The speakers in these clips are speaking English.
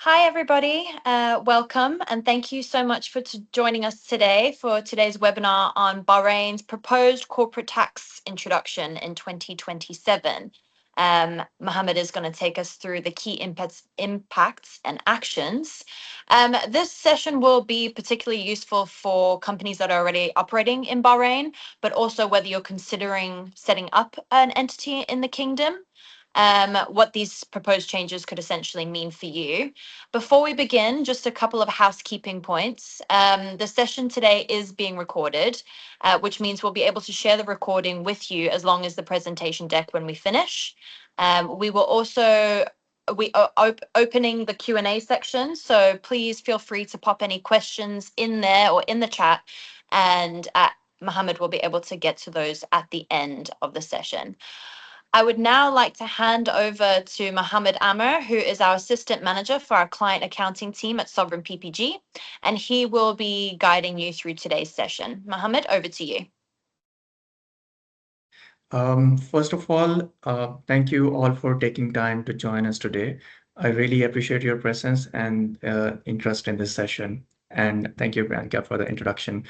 Hi, everybody. Welcome, and thank you so much for joining us today for today's webinar on Bahrain's proposed corporate tax introduction in 2027. Mohammed is going to take us through the key impacts and actions. This session will be particularly useful for companies that are already operating in Bahrain, but also whether you're considering setting up an entity in the kingdom. What these proposed changes could essentially mean for you. Before we begin, just a couple of housekeeping points. The session today is being recorded, which means we'll be able to share the recording with you as long as the presentation deck when we finish. We will also we are opening the Q&A section, so please feel free to pop any questions in there or in the chat, and Mohammed will be able to get to those at the end of the session. I would now like to hand over to Mohammed Amer, who is our assistant manager for our client accounting team at Sovereign PPG, and he will be guiding you through today's session. Mohammed, over to you. First of all, thank you all for taking time to join us today. I really appreciate your presence and interest in this session. And thank you, Bianca, for the introduction.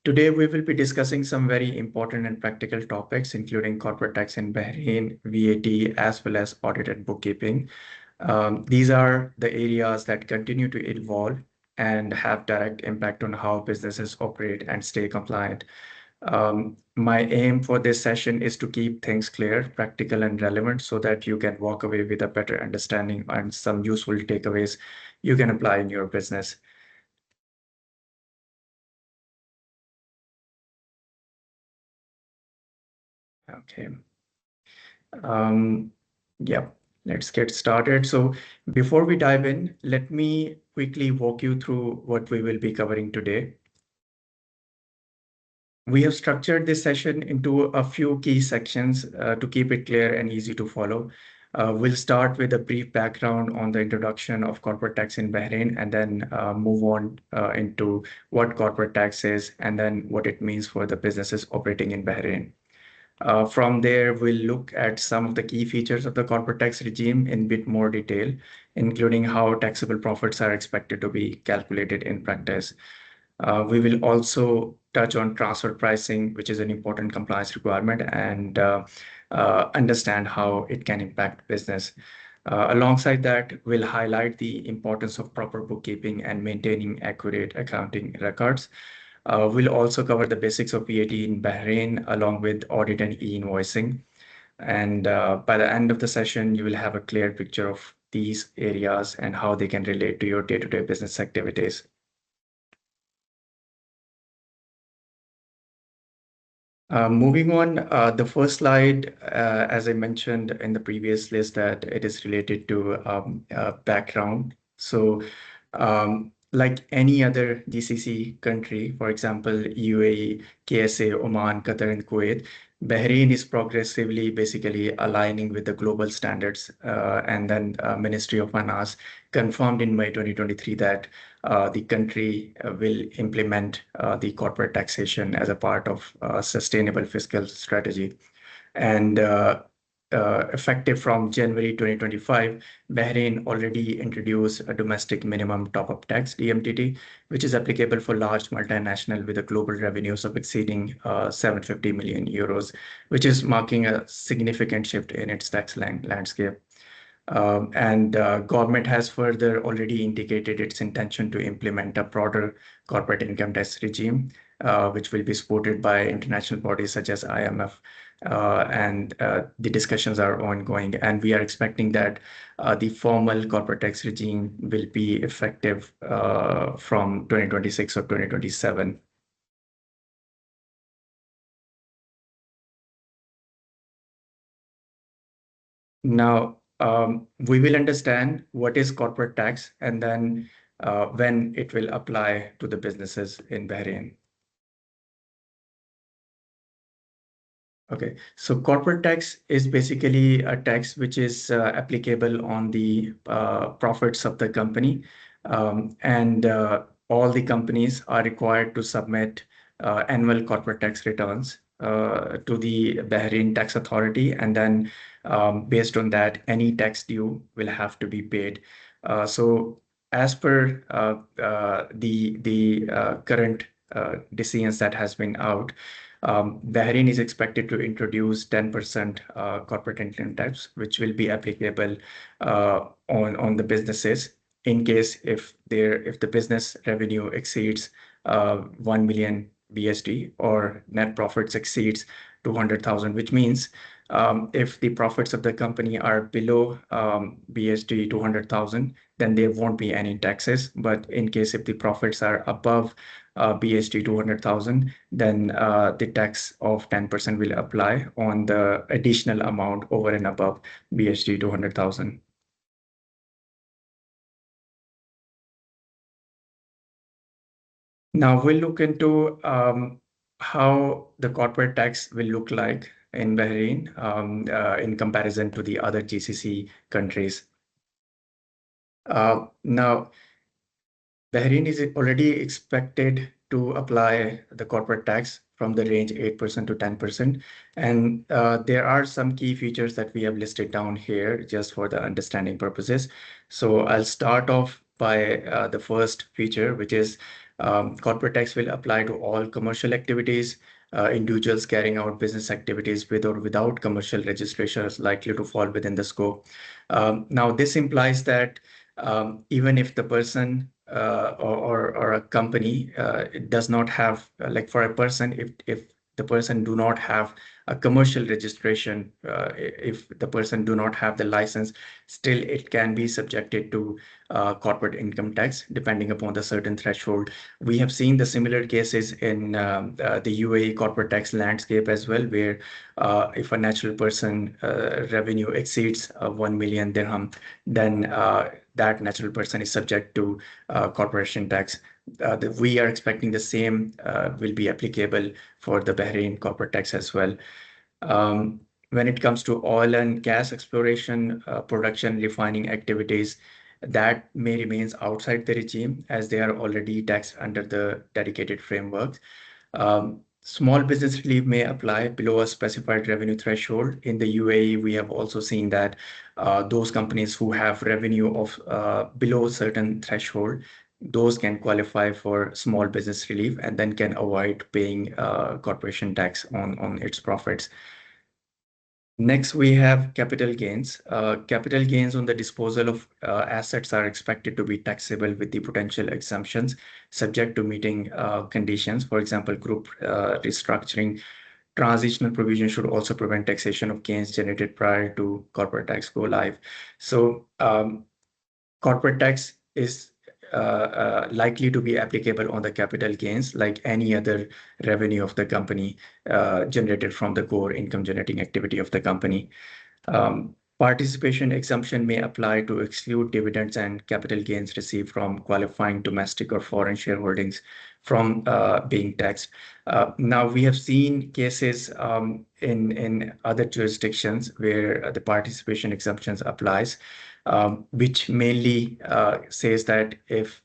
Today, we will be discussing some very important and practical topics, including corporate tax in Bahrain, VAT, as well as audit and bookkeeping. These are the areas that continue to evolve and have direct impact on how businesses operate and stay compliant. My aim for this session is to keep things clear, practical, and relevant so that you can walk away with a better understanding and some useful takeaways you can apply in your business. Okay. Yeah, let's get started. So before we dive in, let me quickly walk you through what we will be covering today. We have structured this session into a few key sections to keep it clear and easy to follow. We'll start with a brief background on the introduction of corporate tax in Bahrain, and then move on into what corporate tax is, and then what it means for the businesses operating in Bahrain. From there, we'll look at some of the key features of the corporate tax regime in a bit more detail, including how taxable profits are expected to be calculated in practice. We will also touch on transfer pricing, which is an important compliance requirement, and understand how it can impact business. Alongside that, we'll highlight the importance of proper bookkeeping and maintaining accurate accounting records. We'll also cover the basics of VAT in Bahrain, along with audit and e-invoicing. And by the end of the session, you will have a clear picture of these areas and how they can relate to your day-to-day business activities. Moving on, the first slide, as I mentioned in the previous list, that it is related to background. So like any other GCC country, for example, UAE, KSA, Oman, Qatar, and Kuwait, Bahrain is progressively basically aligning with the global standards. And then Ministry of Finance confirmed in May 2023 that the country will implement the corporate taxation as a part of sustainable fiscal strategy. And effective from January 2025, Bahrain already introduced a domestic minimum top-up tax, DMTT, which is applicable for large multinational with a global revenues of exceeding 750 million euros, which is marking a significant shift in its tax landscape. And government has further already indicated its intention to implement a broader corporate income tax regime, which will be supported by international bodies such as IMF. And the discussions are ongoing, and we are expecting that the formal corporate tax regime will be effective from 2026 or 2027. Now, we will understand what is corporate tax and then when it will apply to the businesses in Bahrain. Okay, so corporate tax is basically a tax which is applicable on the profits of the company. And all the companies are required to submit annual corporate tax returns to the Bahrain Tax Authority. And then based on that, any tax due will have to be paid. So as per the current decisions that has been out, Bahrain is expected to introduce 10% corporate income tax, which will be applicable on the businesses in case if the business revenue exceeds 1 million BSD or net profits exceeds 200,000, which means if the profits of the company are below BSD 200,000, then there won't be any taxes. But in case if the profits are above BSD 200,000, then the tax of 10% will apply on the additional amount over and above BSD 200,000. Now we'll look into how the corporate tax will look like in Bahrain in comparison to the other GCC countries. Now, Bahrain is already expected to apply the corporate tax from the range 8% to 10%. And there are some key features that we have listed down here just for the understanding purposes. So I'll start off by the first feature, which is corporate tax will apply to all commercial activities. Individuals carrying out business activities with or without commercial registration is likely to fall within the scope. Now, this implies that even if the person or a company it does not have like for a person if the person do not have a commercial registration if the person do not have the license, still it can be subjected to corporate income tax depending upon the certain threshold. We have seen the similar cases in the UAE corporate tax landscape as well, where if a natural person revenue exceeds 1 million dirham, then that natural person is subject to corporation tax. We are expecting the same will be applicable for the Bahrain corporate tax as well. When it comes to oil and gas exploration, production, refining activities, that may remains outside the regime as they are already taxed under the dedicated framework. Small business relief may apply below a specified revenue threshold. In the UAE, we have also seen that those companies who have revenue of below a certain threshold, those can qualify for small business relief and then can avoid paying corporation tax on its profits. Next, we have capital gains. Capital gains on the disposal of assets are expected to be taxable with the potential exemptions subject to meeting conditions. For example, group restructuring. Transitional provision should also prevent taxation of gains generated prior to corporate tax go live. So corporate tax is likely to be applicable on the capital gains like any other revenue of the company generated from the core income generating activity of the company. Participation exemption may apply to exclude dividends and capital gains received from qualifying domestic or foreign shareholdings from being taxed. Now, we have seen cases in other jurisdictions where the participation exemptions applies, which mainly says that if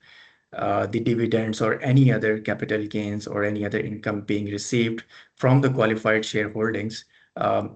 the dividends or any other capital gains or any other income being received from the qualified shareholdings,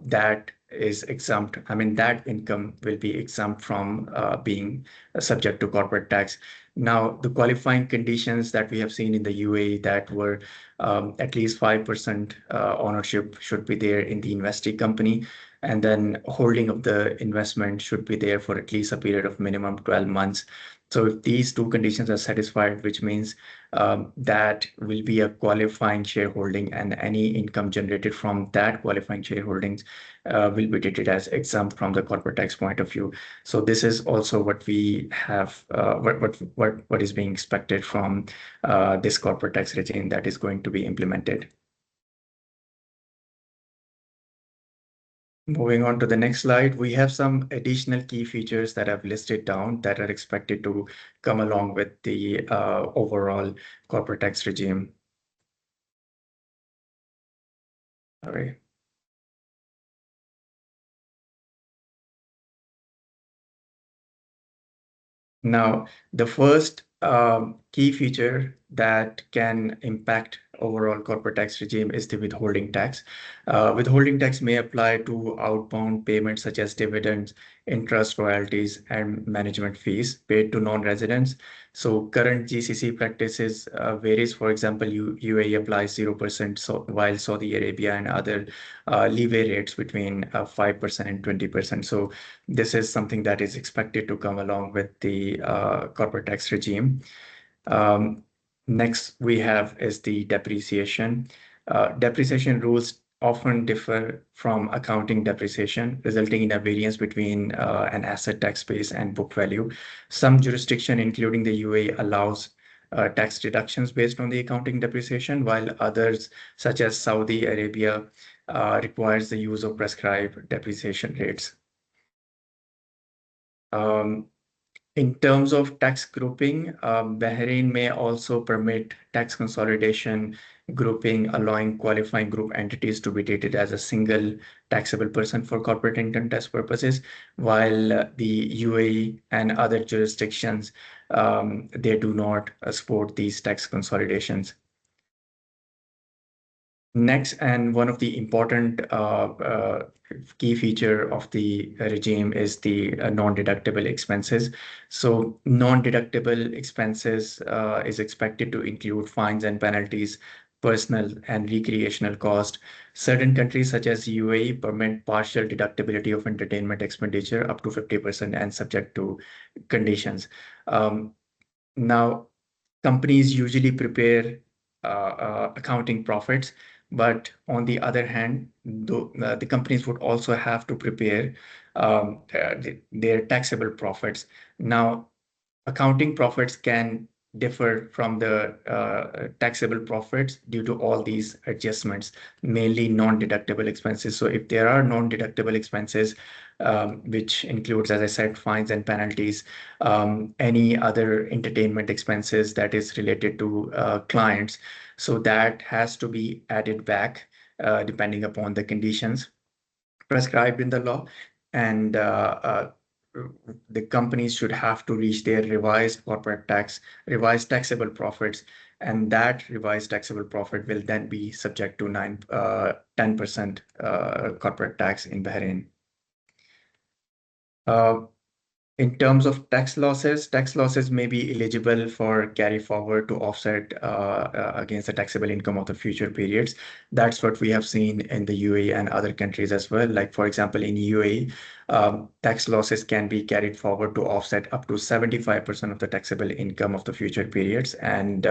that is exempt. I mean, that income will be exempt from being subject to corporate tax. Now, the qualifying conditions that we have seen in the UAE that were at least 5% ownership should be there in the investee company. And then holding of the investment should be there for at least a period of minimum 12 months. So if these two conditions are satisfied, which means that will be a qualifying shareholding and any income generated from that qualifying shareholdings will be treated as exempt from the corporate tax point of view. So this is also what we have, what is being expected from this corporate tax regime that is going to be implemented. Moving on to the next slide, we have some additional key features that I've listed down that are expected to come along with the overall corporate tax regime. All right. Now, the first key feature that can impact overall corporate tax regime is the withholding tax. Withholding tax may apply to outbound payments such as dividends, interest, royalties, and management fees paid to non-residents. So current GCC practices varies. For example, UAE applies 0%, so while Saudi Arabia and other leeway rates between 5% and 20%. So this is something that is expected to come along with the corporate tax regime. Um, Next we have is the depreciation. Depreciation rules often differ from accounting depreciation, resulting in a variance between an asset tax base and book value. Some jurisdiction, including the UAE, allows tax deductions based on the accounting depreciation, while others, such as Saudi Arabia, requires the use of prescribed depreciation rates. Um, In terms of tax grouping, Bahrain may also permit tax consolidation grouping, allowing qualifying group entities to be treated as a single taxable person for corporate income tax purposes, while the UAE and other jurisdictions, they do not support these tax consolidations. Next, and one of the important key feature of the regime is the non-deductible expenses. So non-deductible expenses is expected to include fines and penalties, personal and recreational cost. Certain countries such as UAE permit partial deductibility of entertainment expenditure up to 50% and subject to conditions. Um, Now, companies usually prepare accounting profits, but on the other hand, the companies would also have to prepare their taxable profits. Now, accounting profits can differ from the taxable profits due to all these adjustments, mainly non-deductible expenses. So if there are non-deductible expenses, which includes, as I said, fines and penalties, any other entertainment expenses that is related to clients, so that has to be added back depending upon the conditions prescribed in the law, and the companies should have to reach their revised taxable profits, and that revised taxable profit will then be subject to 10% corporate tax in Bahrain. Uh, In terms of tax losses may be eligible for carry forward to offset against the taxable income of the future periods. That's what we have seen in the UAE and other countries as well. Like, for example, in UAE, tax losses can be carried forward to offset up to 75% of the taxable income of the future periods, and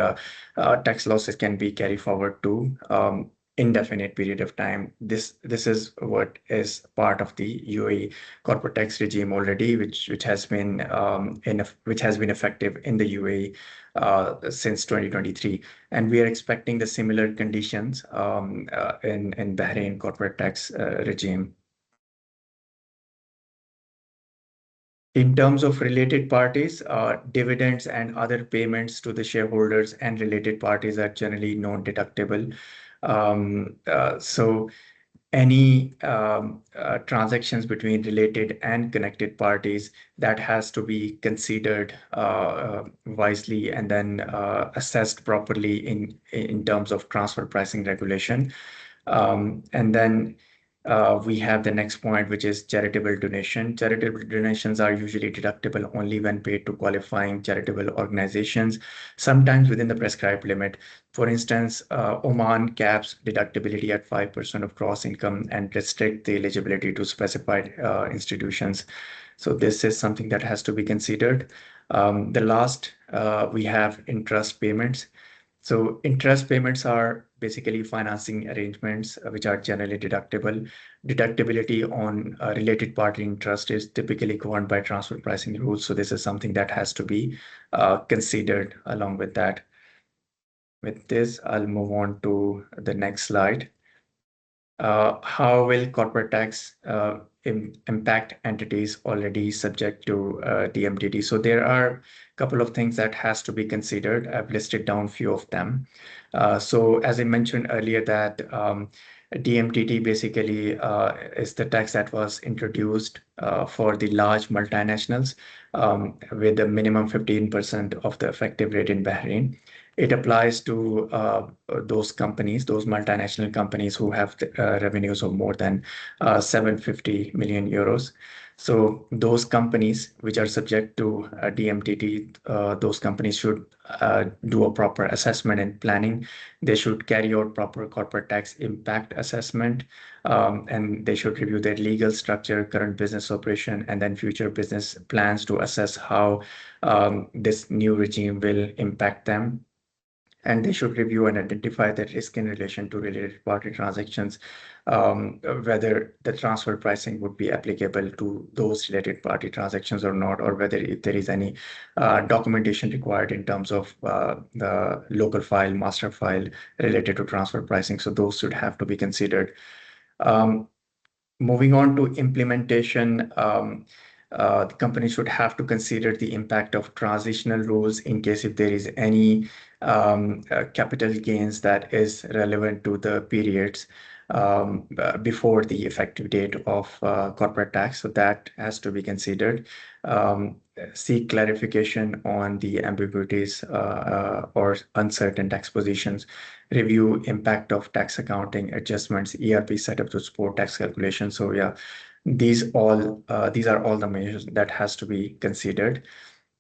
tax losses can be carried forward to indefinite period of time. This is what is part of the UAE corporate tax regime already, which has been which has been effective in the UAE since 2023, and we are expecting the similar conditions in Bahrain corporate tax regime. In terms of related parties, dividends and other payments to the shareholders and related parties are generally non-deductible. So any transactions between related and connected parties, that has to be considered wisely and then assessed properly in terms of transfer pricing regulation. And then we have the next point, which is charitable donation. Charitable donations are usually deductible only when paid to qualifying charitable organizations, sometimes within the prescribed limit. For instance, Oman caps deductibility at 5% of gross income and restrict the eligibility to specified institutions. So this is something that has to be considered. The last, we have interest payments. So interest payments are basically financing arrangements which are generally deductible. Deductibility on related party interest is typically governed by transfer pricing rules. So this is something that has to be considered along with that. With this, I'll move on to the next slide. How will corporate tax impact entities already subject to DMTD? So there are a couple of things that has to be considered. I've listed down a few of them. So as I mentioned earlier that DMTT basically is the tax that was introduced for the large multinationals with a minimum 15% of the effective rate in Bahrain. It applies to those companies, those multinational companies who have revenues of more than 750 million euros. So those companies which are subject to DMTT, those companies should do a proper assessment and planning. They should carry out proper corporate tax impact assessment, and they should review their legal structure, current business operation, and then future business plans to assess how this new regime will impact them. And they should review and identify the risk in relation to related party transactions, whether the transfer pricing would be applicable to those related party transactions or not, or whether if there is any documentation required in terms of the local file, master file related to transfer pricing. So those should have to be considered. Um, Moving on to implementation, the company should have to consider the impact of transitional rules in case if there is any capital gains that is relevant to the periods before the effective date of corporate tax. So that has to be considered. Seek clarification on the ambiguities or uncertain tax positions. Review impact of tax accounting adjustments, ERP setup to support tax calculation. So yeah, these are all the measures that has to be considered.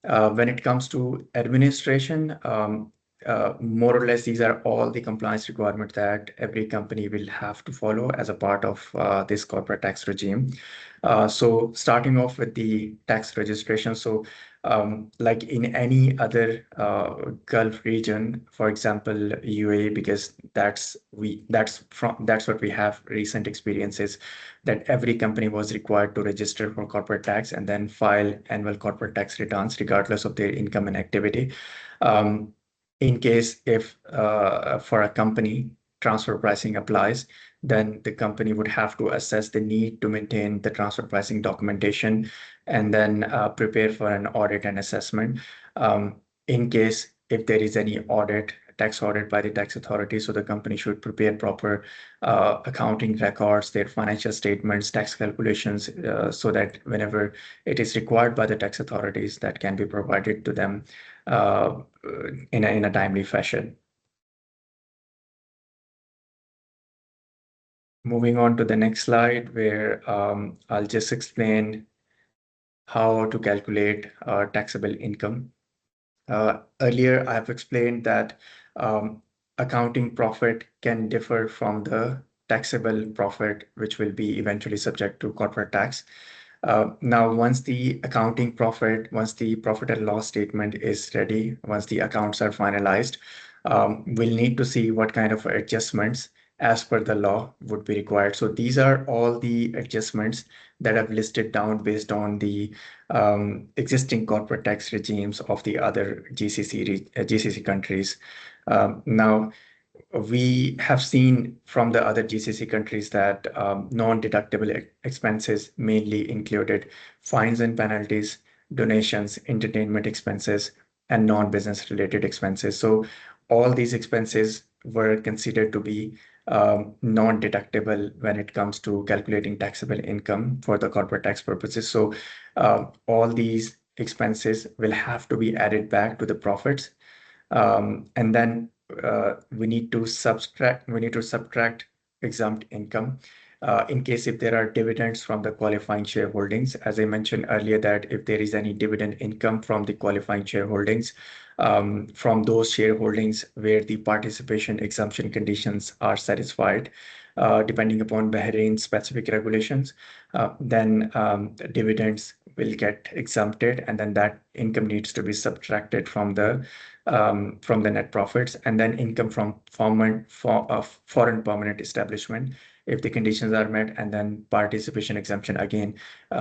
When it comes to administration, more or less, these are all the compliance requirements that every company will have to follow as a part of this corporate tax regime. So starting off with the tax registration. So like in any other Gulf region, for example, UAE, because that's what we have recent experiences, that every company was required to register for corporate tax and then file annual corporate tax returns regardless of their income and activity. Um, in case if for a company transfer pricing applies, then the company would have to assess the need to maintain the transfer pricing documentation and then prepare for an audit and assessment. In case if there is any audit, tax audit by the tax authority, so the company should prepare proper accounting records, their financial statements, tax calculations, so that whenever it is required by the tax authorities, that can be provided to them uh, in a timely fashion. Moving on to the next slide, where I'll just explain how to calculate taxable income. Earlier, I've explained that um, accounting profit can differ from the taxable profit, which will be eventually subject to corporate tax. Now, once the profit and loss statement is ready, once the accounts are finalized, we'll need to see what kind of adjustments as per the law would be required. So these are all the adjustments that I've listed down based on the existing corporate tax regimes of the other GCC countries. Now, we have seen from the other GCC countries that non-deductible expenses mainly included fines and penalties, donations, entertainment expenses, and non-business related expenses. So all these expenses were considered to be non-deductible when it comes to calculating taxable income for the corporate tax purposes. So all these expenses will have to be added back to the profits, and then we need to subtract exempt income in case if there are dividends from the qualifying shareholdings. As I mentioned earlier, that if there is any dividend income from the qualifying shareholdings, from those shareholdings where the participation exemption conditions are satisfied, depending upon Bahrain's specific regulations, then dividends will get exempted, and then that income needs to be subtracted from the net profits, and then income from foreign permanent establishment if the conditions are met, and then participation exemption again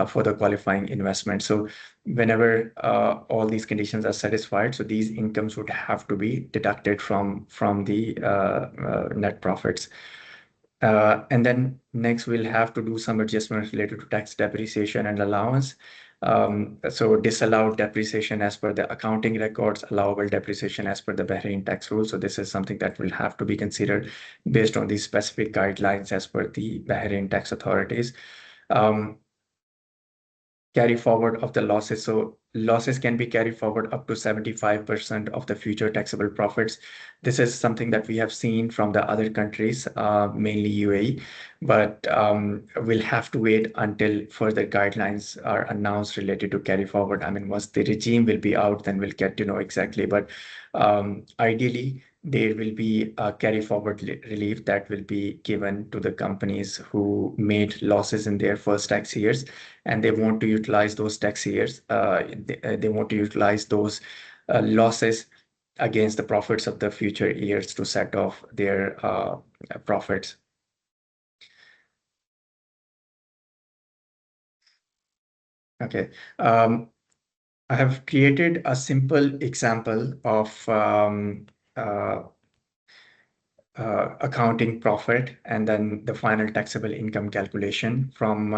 for the qualifying investment. So whenever all these conditions are satisfied, so these incomes would have to be deducted from the net profits. And then next, we'll have to do some adjustments related to tax depreciation and allowance. So disallowed depreciation as per the accounting records, allowable depreciation as per the Bahrain tax rule. So this is something that will have to be considered based on these specific guidelines as per the Bahrain tax authorities. Um, Carry forward of the losses. So losses can be carried forward up to 75% of the future taxable profits. This is something that we have seen from the other countries, mainly UAE, but we'll have to wait until further guidelines are announced related to carry forward. I mean, once the regime will be out, then we'll get to know exactly. But ideally, there will be a carry forward relief that will be given to the companies who made losses in their first tax years, and they want to utilize those tax years. They want to utilize those losses against the profits of the future years to set off their profits. Okay. I have created a simple example of uh, accounting profit and then the final taxable income calculation from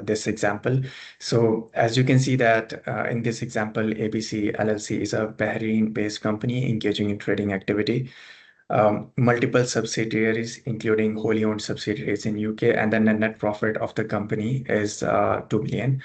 this example. So as you can see that in this example, ABC LLC is a Bahrain-based company engaging in trading activity. Multiple subsidiaries, including wholly owned subsidiaries in UK, and then the net profit of the company is 2 million.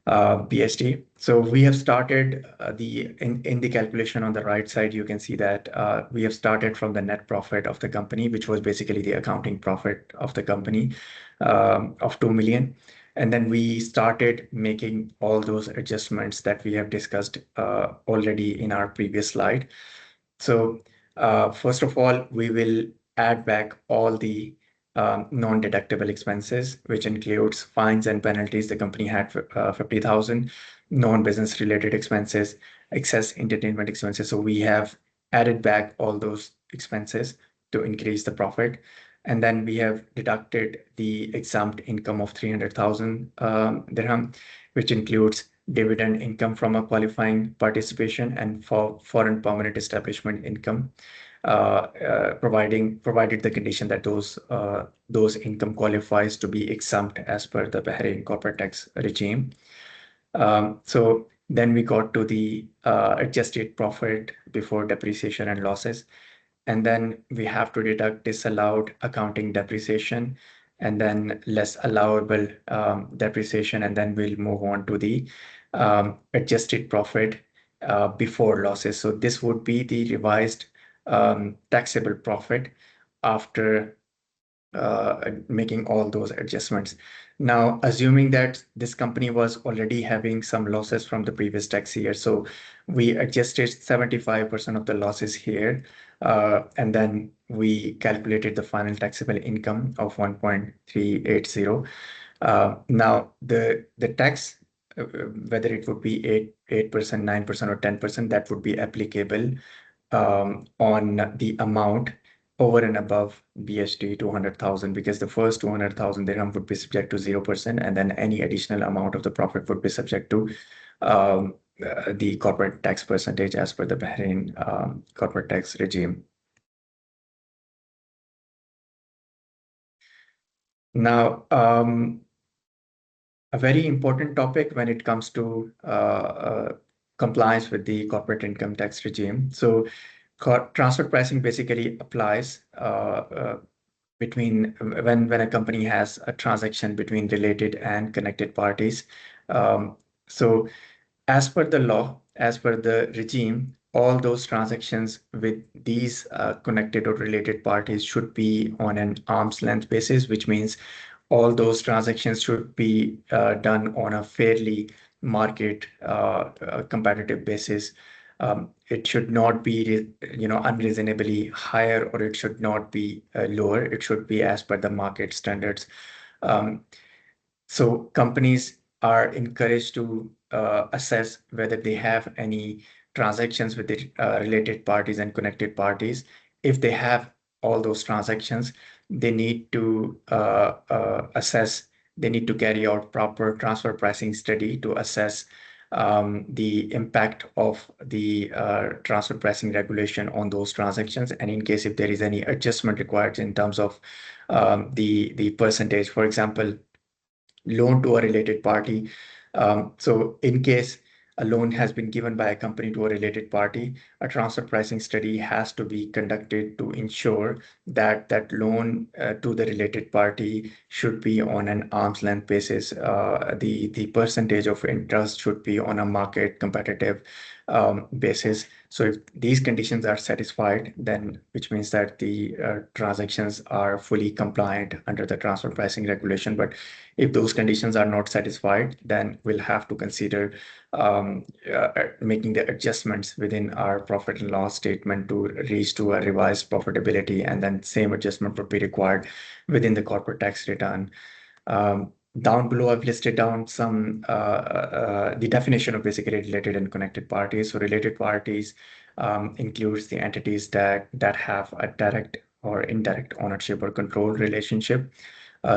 BST. So we have started in the calculation on the right side, you can see that we have started from the net profit of the company, which was basically the accounting profit of the company of 2 million. And then we started making all those adjustments that we have discussed already in our previous slide. So first of all, we will add back all the non-deductible expenses, which includes fines and penalties. The company had 50,000 non-business related expenses, excess entertainment expenses. So we have added back all those expenses to increase the profit. And then we have deducted the exempt income of 300,000 dirham, which includes dividend income from a qualifying participation and for foreign permanent establishment income, provided the condition that those income qualifies to be exempt as per the Bahrain corporate tax regime. So then we got to the adjusted profit before depreciation and losses. And then we have to deduct disallowed accounting depreciation and then less allowable depreciation. And then we'll move on to the adjusted profit before losses. So this would be the revised taxable profit after making all those adjustments. Now, assuming that this company was already having some losses from the previous tax year, so we adjusted 75% of the losses here, and then we calculated the final taxable income of 1.380. Now, the tax, whether it would be 8%, 9%, or 10%, that would be applicable on the amount over and above BST 200,000, because the first 200,000 dirham would be subject to 0%, and then any additional amount of the profit would be subject to the corporate tax percentage as per the Bahrain corporate tax regime. Now, a very important topic when it comes to compliance with the corporate income tax regime. So transfer pricing basically applies between when a company has a transaction between related and connected parties. So as per the law, as per the regime, all those transactions with these connected or related parties should be on an arm's length basis, which means all those transactions should be done on a fairly market competitive basis. It should not be, unreasonably higher, or it should not be lower. It should be as per the market standards. Um, so companies are encouraged to assess whether they have any transactions with the related parties and connected parties. If they have all those transactions, they need to assess, they need to carry out proper transfer pricing study to assess the impact of the transfer pricing regulation on those transactions. And in case if there is any adjustment required in terms of the percentage, for example, loan to a related party, So in case a loan has been given by a company to a related party, a transfer pricing study has to be conducted to ensure that that loan to the related party should be on an arm's length basis. The percentage of interest should be on a market competitive basis. So if these conditions are satisfied, then which means that the transactions are fully compliant under the transfer pricing regulation. But if those conditions are not satisfied, then we'll have to consider making the adjustments within our profit and loss statement to reach to a revised profitability, and then same adjustment would be required within the corporate tax return. Down below, I've listed down some the definition of basically related and connected parties. So related parties includes the entities that have a direct or indirect ownership or control relationship,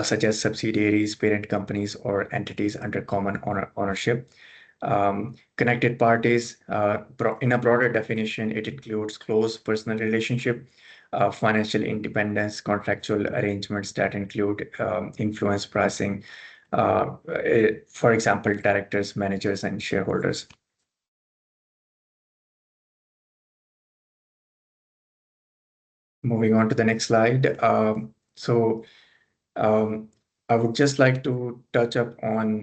such as subsidiaries, parent companies, or entities under common ownership. Connected parties, in a broader definition, it includes close personal relationship, financial independence, contractual arrangements that include influence pricing, for example, directors, managers, and shareholders. Moving on to the next slide. Um, I would just like to touch up on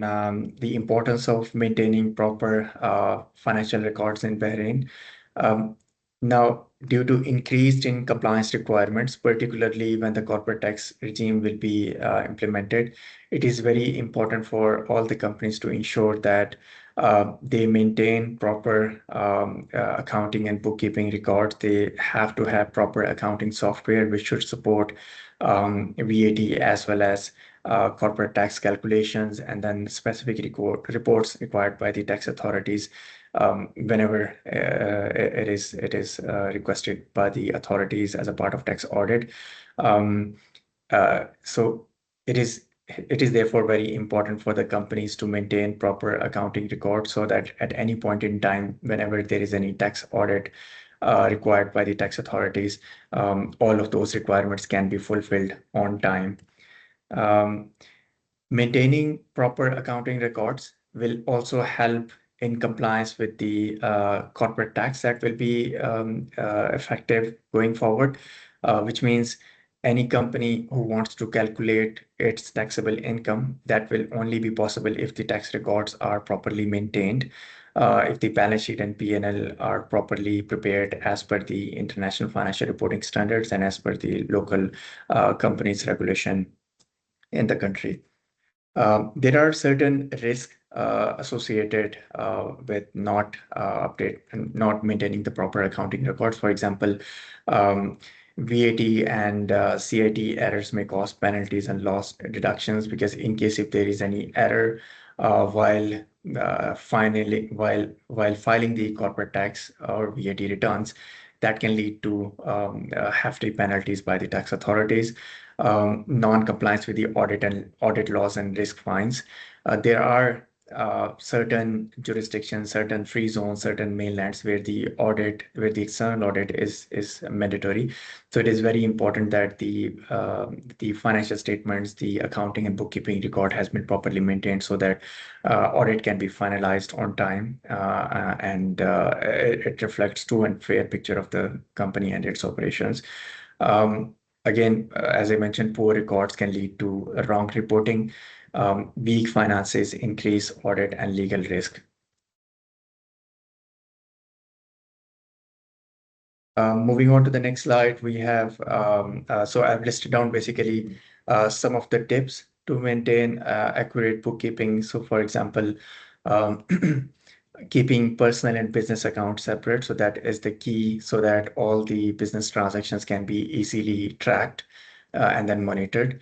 the importance of maintaining proper financial records in Bahrain. Um, Now, due to increased in compliance requirements, particularly when the corporate tax regime will be implemented, it is very important for all the companies to ensure that they maintain proper accounting and bookkeeping records. They have to have proper accounting software which should support VAT as well as corporate tax calculations, and then specific reports required by the tax authorities whenever it is requested by the authorities as a part of tax audit. Um, so it is therefore very important for the companies to maintain proper accounting records so that at any point in time, whenever there is any tax audit required by the tax authorities, all of those requirements can be fulfilled on time. Um, Maintaining proper accounting records will also help in compliance with the corporate tax that will be effective going forward, which means any company who wants to calculate its taxable income, that will only be possible if the tax records are properly maintained, if the balance sheet and P&L are properly prepared as per the international financial reporting standards and as per the local companies regulation in the country. There are certain risks associated with not maintaining the proper accounting records. For example, um, VAT and CIT errors may cause penalties and loss deductions, because in case if there is any error while while filing the corporate tax or VAT returns, that can lead to hefty penalties by the tax authorities. Non-compliance with the audit laws and risk fines. There are certain jurisdictions, certain free zones, certain mainlands where the external audit is mandatory. So it is very important that the financial statements, the accounting and bookkeeping record has been properly maintained so that audit can be finalized on time, and it reflects true and fair picture of the company and its operations. Um, Again, as I mentioned, poor records can lead to wrong reporting, weak finances, increase audit and legal risk. Moving on to the next slide, we have, so I've listed down basically some of the tips to maintain accurate bookkeeping. So for example, um, keeping personal and business accounts separate. So that is the key, so that all the business transactions can be easily tracked and then monitored.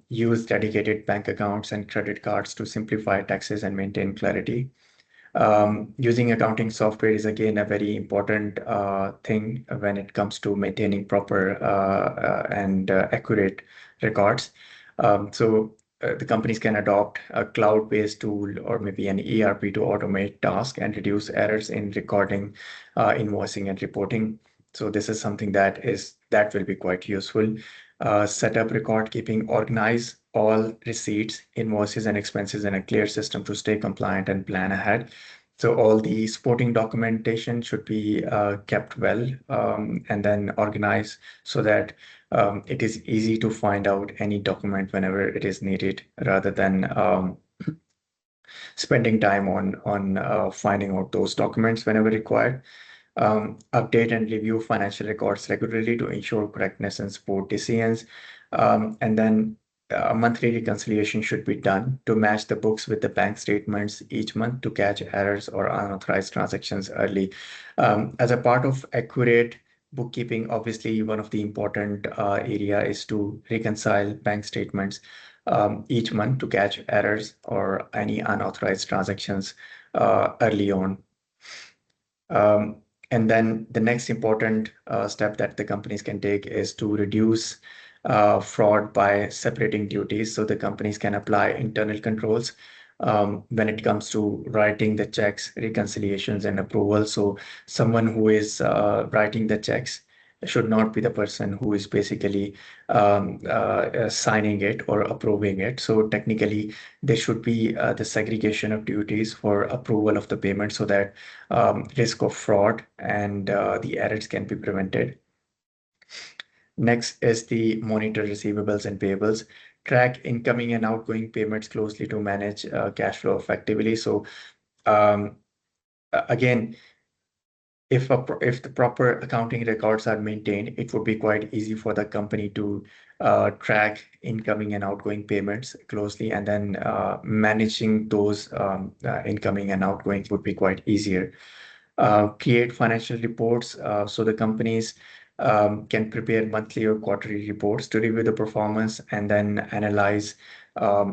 Use dedicated bank accounts and credit cards to simplify taxes and maintain clarity. Using accounting software is again a very important thing when it comes to maintaining proper and accurate records. The companies can adopt a cloud-based tool or maybe an ERP to automate tasks and reduce errors in recording, invoicing, and reporting. So this is something that will be quite useful. Set up record keeping all receipts, invoices, and expenses in a clear system to stay compliant and plan ahead. So all the supporting documentation should be kept well and then organized so that it is easy to find out any document whenever it is needed, rather than spending time on finding out those documents whenever required. Update and review financial records regularly to ensure correctness and support decisions. And then a monthly reconciliation should be done to match the books with the bank statements each month to catch errors or unauthorized transactions early. As a part of accurate bookkeeping, obviously, one of the important area is to reconcile bank statements each month to catch errors or any unauthorized transactions early on. Um, and then the next important step that the companies can take is to reduce fraud by separating duties so the companies can apply internal controls when it comes to writing the checks, reconciliations, and approval. So someone who is writing the checks should not be the person who is basically signing it or approving it. So technically, there should be the segregation of duties for approval of the payment so that risk of fraud and the errors can be prevented. Next is the monitor receivables and payables. Track incoming and outgoing payments closely to manage cash flow effectively. So um, again, if the proper accounting records are maintained, it would be quite easy for the company to track incoming and outgoing payments closely, and then managing those incoming and outgoing would be quite easier. Create financial reports so the companies can prepare monthly or quarterly reports to review the performance and then analyze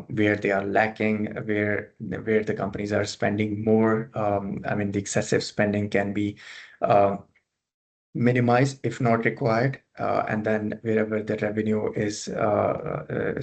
where they are lacking, where the companies are spending more. I mean, the excessive spending can be uh, minimized if not required. And then wherever the revenue is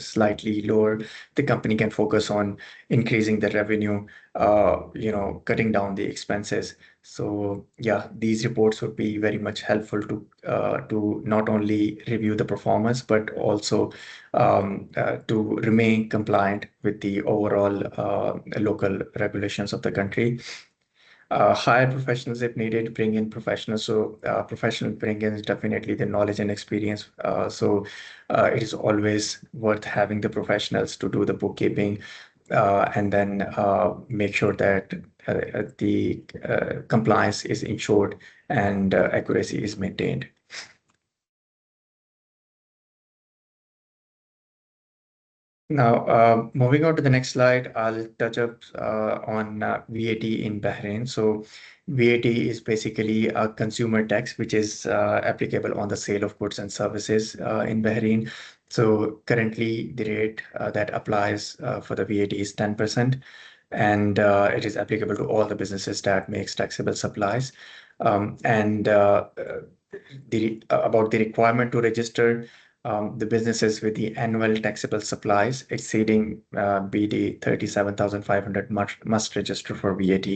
slightly lower, the company can focus on increasing the revenue, cutting down the expenses. So yeah, these reports would be very much helpful to not only review the performance, but also to remain compliant with the overall local regulations of the country. Hire professionals if needed, bring in professionals. So professional bring in is definitely the knowledge and experience. So it is always worth having the professionals to do the bookkeeping and then make sure that the compliance is ensured and accuracy is maintained. Now, moving on to the next slide, I'll touch up on VAT in Bahrain. So, VAT is basically a consumer tax which is applicable on the sale of goods and services in Bahrain. So, currently, the rate that applies for the VAT is 10%, and it is applicable to all the businesses that makes taxable supplies. And about the requirement to register the businesses with the annual taxable supplies exceeding BD 37,500 must register for VAT.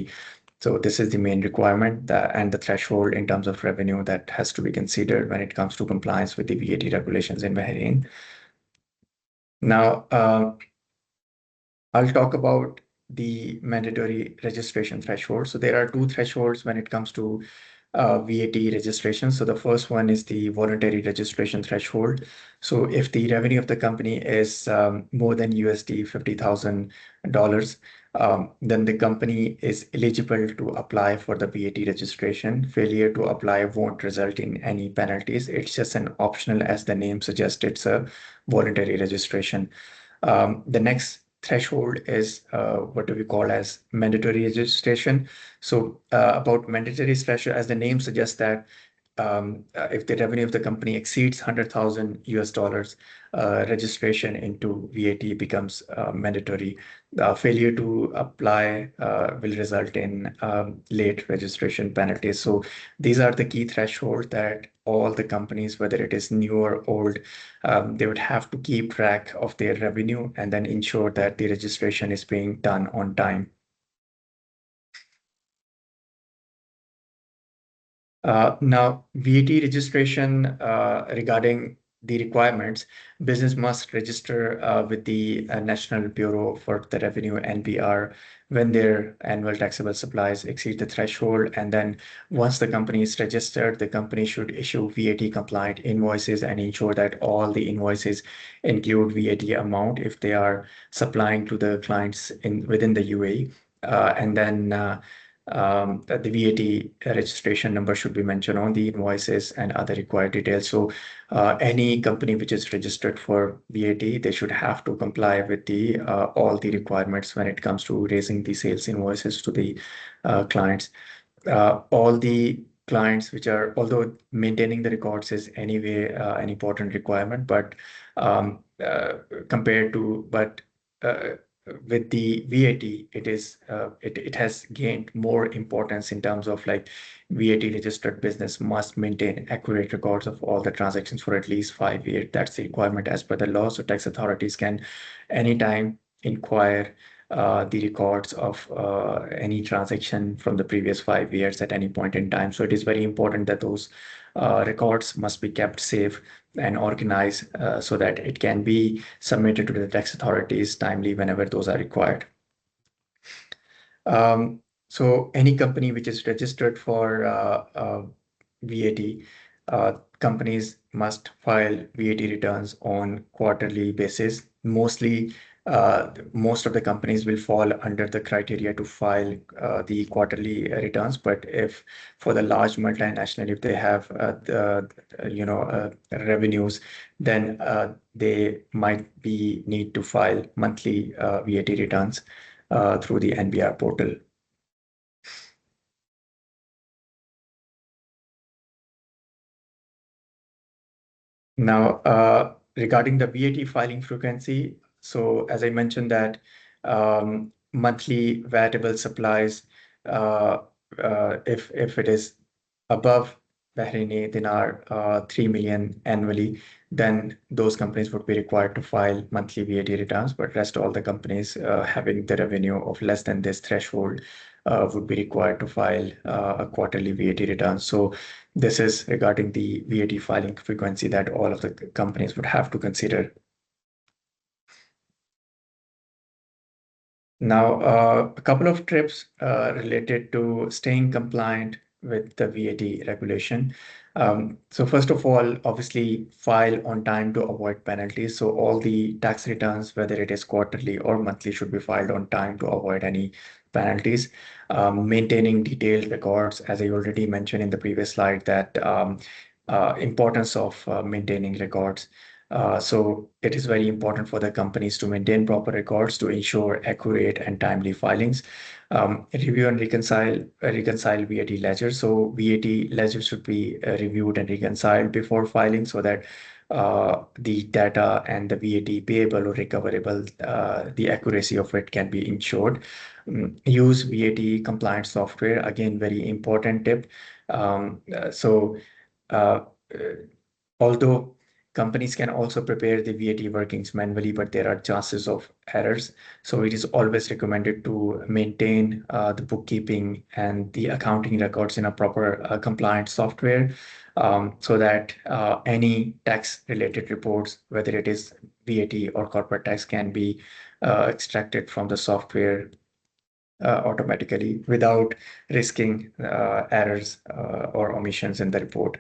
So this is the main requirement and the threshold in terms of revenue that has to be considered when it comes to compliance with the VAT regulations in Bahrain. Now, I'll talk about the mandatory registration threshold. So there are two thresholds when it comes to VAT registration. So the first one is the voluntary registration threshold. So if the revenue of the company is more than USD $50,000, then the company is eligible to apply for the VAT registration. Failure to apply won't result in any penalties. It's just an optional, as the name suggests, it's a voluntary registration. The next threshold is what do we call as mandatory registration. So about mandatory threshold, as the name suggests that if the revenue of the company exceeds 100,000 US dollars, registration into VAT becomes mandatory. Failure to apply will result in late registration penalties. So these are the key thresholds that all the companies, whether it is new or old, they would have to keep track of their revenue and then ensure that the registration is being done on time. Now, VAT registration regarding the requirements, business must register with the National Bureau for the Revenue (NBR) when their annual taxable supplies exceed the threshold. And then once the company is registered, the company should issue VAT compliant invoices and ensure that all the invoices include VAT amount if they are supplying to the clients in within the UAE. And then the VAT registration number should be mentioned on the invoices and other required details. So any company which is registered for VAT, they should have to comply with the all the requirements when it comes to raising the sales invoices to the clients. All the clients which are, although maintaining the records is anyway an important requirement, but um, uh, compared to, but uh, with the VAT, it has gained more importance in terms of like VAT registered business must maintain accurate records of all the transactions for at least 5 years. That's the requirement as per the law. So tax authorities can anytime inquire the records of any transaction from the previous 5 years at any point in time. So it is very important that those records must be kept safe and organized so that it can be submitted to the tax authorities timely whenever those are required. Um, so any company which is registered for VAT, companies must file VAT returns on quarterly basis. Most of the companies will fall under the criteria to file the quarterly returns. But if for the large multinational, if they have revenues, then they might be need to file monthly VAT returns through the NBR portal. Now, regarding the VAT filing frequency, so as I mentioned that monthly variable supplies, uh, if it is above Bahraini dinar 3 million annually, then those companies would be required to file monthly VAT returns. But rest all the companies having the revenue of less than this threshold would be required to file a quarterly VAT return. So this is regarding the VAT filing frequency that all of the companies would have to consider. Now, a couple of tips related to staying compliant with the VAT regulation. So first of all, obviously file on time to avoid penalties. So all the tax returns, whether it is quarterly or monthly, should be filed on time to avoid any penalties. Maintaining detailed records, as I already mentioned in the previous slide, that importance of maintaining records. So it is very important for the companies to maintain proper records to ensure accurate and timely filings. Review and reconcile VAT ledgers. So VAT ledgers should be reviewed and reconciled before filing so that the data and the VAT payable or recoverable, the accuracy of it can be ensured. Use VAT compliant software. Again, very important tip. So uh, although companies can also prepare the VAT workings manually, but there are chances of errors. So it is always recommended to maintain the bookkeeping and the accounting records in a proper compliant software so that any tax related reports, whether it is VAT or corporate tax, can be extracted from the software automatically without risking errors or omissions in the report.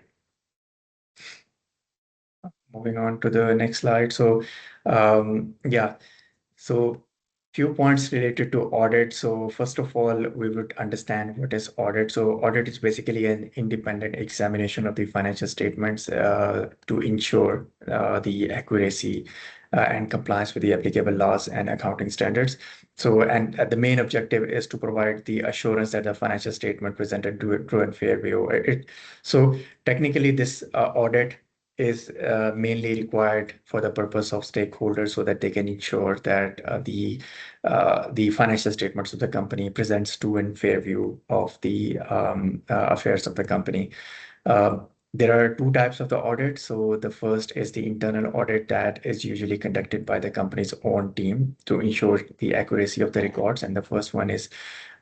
Moving on to the next slide. So, yeah, so few points related to audit. So first of all, we would understand what is audit. So audit is basically an independent examination of the financial statements to ensure the accuracy and compliance with the applicable laws and accounting standards. So, and the main objective is to provide the assurance that the financial statement presented true and fair view. So technically, this audit is mainly required for the purpose of stakeholders so that they can ensure that the financial statements of the company presents true and fair view of the affairs of the company. Uh, there are two types of the audit. So the first is the internal audit that is usually conducted by the company's own team to ensure the accuracy of the records. And the first one is,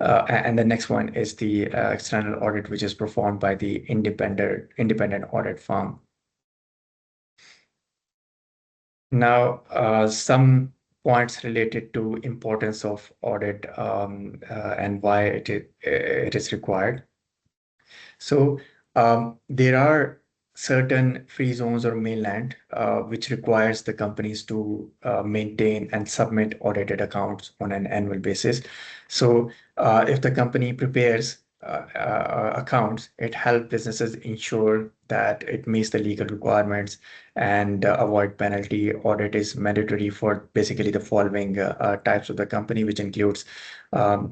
and the next one is the external audit, which is performed by the independent audit firm. Now, some points related to importance of audit and why it is required. So there are certain free zones or mainland which requires the companies to maintain and submit audited accounts on an annual basis. So if the company prepares accounts, it helps businesses ensure that it meets the legal requirements and avoid penalty. Audit is mandatory for basically the following types of the company, which includes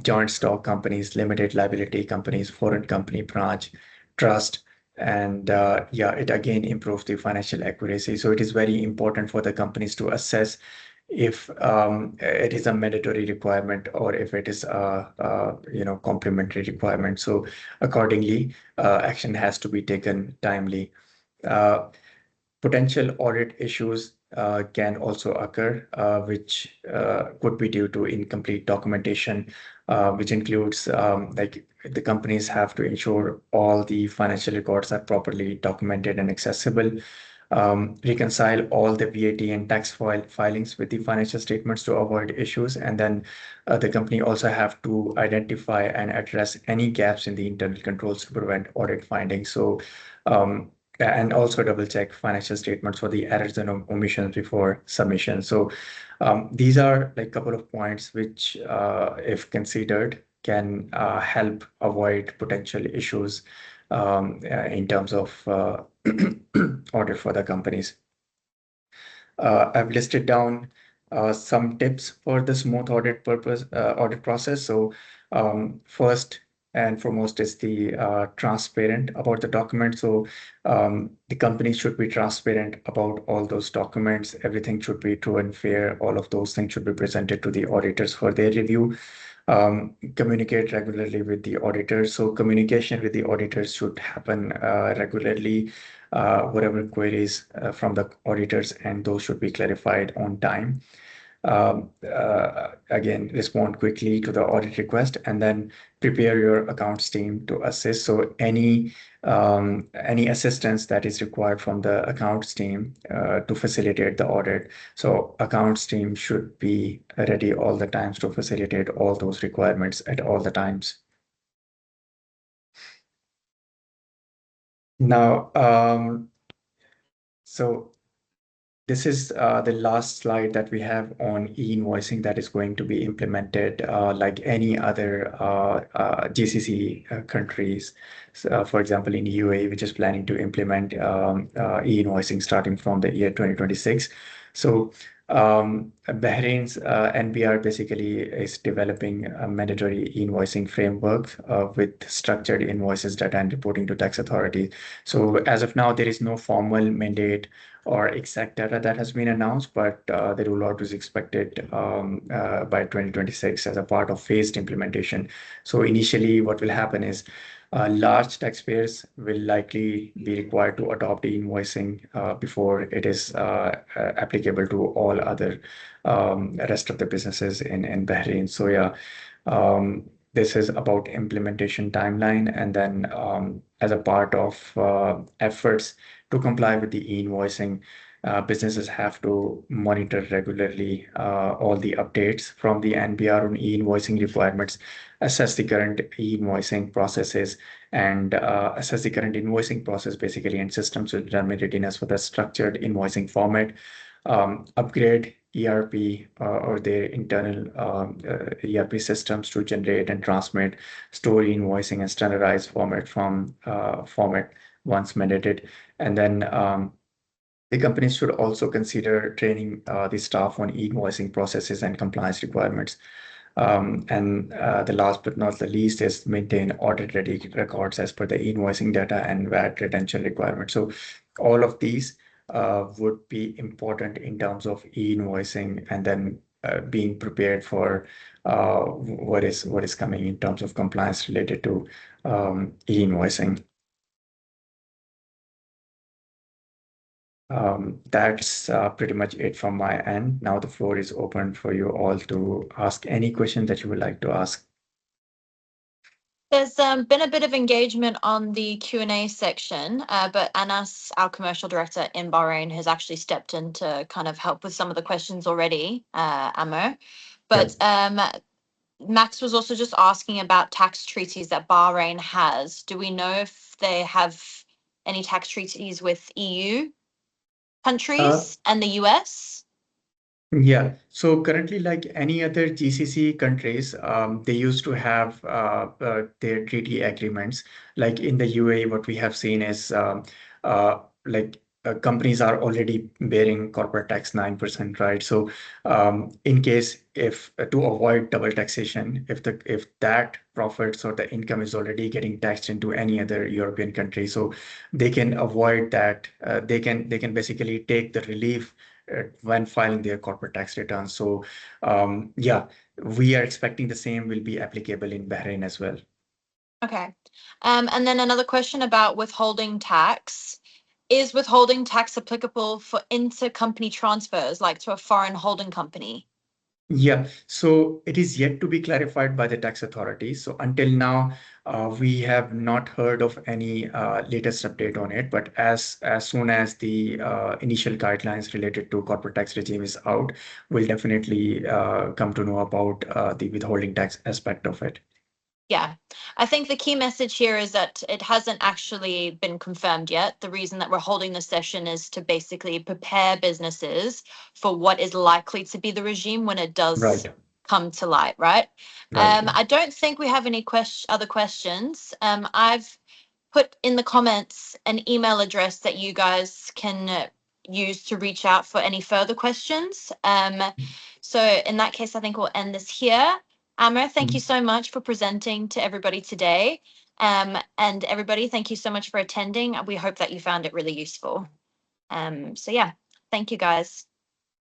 joint stock companies, limited liability companies, foreign company branch, trust, and yeah, it again improves the financial accuracy. So it is very important for the companies to assess if it is a mandatory requirement or if it is a complementary requirement. So accordingly, action has to be taken timely. Uh, Potential audit issues can also occur, which could be due to incomplete documentation, which includes like the companies have to ensure all the financial records are properly documented and accessible, reconcile all the VAT and tax filings with the financial statements to avoid issues, and then the company also have to identify and address any gaps in the internal controls to prevent audit findings. So and also double check financial statements for the errors and omissions before submission. So these are like a couple of points which, if considered, can help avoid potential issues in terms of audit for the companies. I've listed down some tips for the smooth audit process. So first and foremost is the transparent about the document. So the company should be transparent about all those documents. Everything should be true and fair. All of those things should be presented to the auditors for their review. Communicate regularly with the auditors. So communication with the auditors should happen regularly. Whatever queries from the auditors, and those should be clarified on time. Again, respond quickly to the audit request, and then prepare your accounts team to assist. So any assistance that is required from the accounts team to facilitate the audit. So accounts team should be ready all the times to facilitate all those requirements at all the times. Now, so this is the last slide that we have on e-invoicing that is going to be implemented like any other GCC countries. So, for example, in UAE, which is planning to implement e-invoicing starting from the year 2026. So Bahrain's NBR basically is developing a mandatory e-invoicing framework with structured invoices, data, and reporting to tax authorities. So as of now, there is no formal mandate or exact data that has been announced, but the rollout is expected by 2026 as a part of phased implementation. So initially, what will happen is large taxpayers will likely be required to adopt e-invoicing before it is applicable to all other rest of the businesses in Bahrain. So yeah, this is about implementation timeline, and then as a part of efforts to comply with the e-invoicing, businesses have to monitor regularly all the updates from the NBR on e-invoicing requirements, assess the current e-invoicing processes, and assess the current invoicing process basically, and systems will determine readiness for the structured invoicing format, upgrade ERP or their internal ERP systems to generate and transmit story invoicing and standardized format once mandated. And then the companies should also consider training the staff on e-invoicing processes and compliance requirements. And the last but not the least is maintain audit-ready records as per the e-invoicing data and VAT retention requirements. So all of these would be important in terms of e-invoicing, and then being prepared for what is coming in terms of compliance related to e-invoicing. That's pretty much it from my end. Now the floor is open for you all to ask any question that you would like to ask. There's been a bit of engagement on the Q&A section, but Anas, our commercial director in Bahrain, has actually stepped in to kind of help with some of the questions already, Amo. Yeah. But Max was also just asking about tax treaties that Bahrain has. Do we know if they have any tax treaties with EU Uh, countries and the US? Yeah. So currently, like any other GCC countries, they used to have their treaty agreements. Like in the UAE, what we have seen is like companies are already bearing corporate tax 9%, right? So in case if to avoid double taxation, if that profits or the income is already getting taxed into any other European country, so they can avoid that. They can basically take the relief when filing their corporate tax returns. So, yeah, we are expecting the same will be applicable in Bahrain as well. Okay. And then another question about withholding tax. Is withholding tax applicable for intercompany transfers, like to a foreign holding company? Yeah, so it is yet to be clarified by the tax authorities. So until now, we have not heard of any latest update on it. But as soon as the initial guidelines related to corporate tax regime is out, we'll definitely come to know about the withholding tax aspect of it. Yeah, I think the key message here is that it hasn't actually been confirmed yet. The reason that we're holding this session is to basically prepare businesses for what is likely to be the regime when it does Right, come to light, right? right. I don't think we have any other questions. I've put in the comments an email address that you guys can use to reach out for any further questions. So in that case, I think we'll end this here. Amr, thank you Mhm. so much for presenting to everybody today. And everybody, thank you so much for attending. We hope that you found it really useful. So yeah, thank you guys.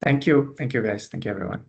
Thank you. Thank you, guys. Thank you, everyone.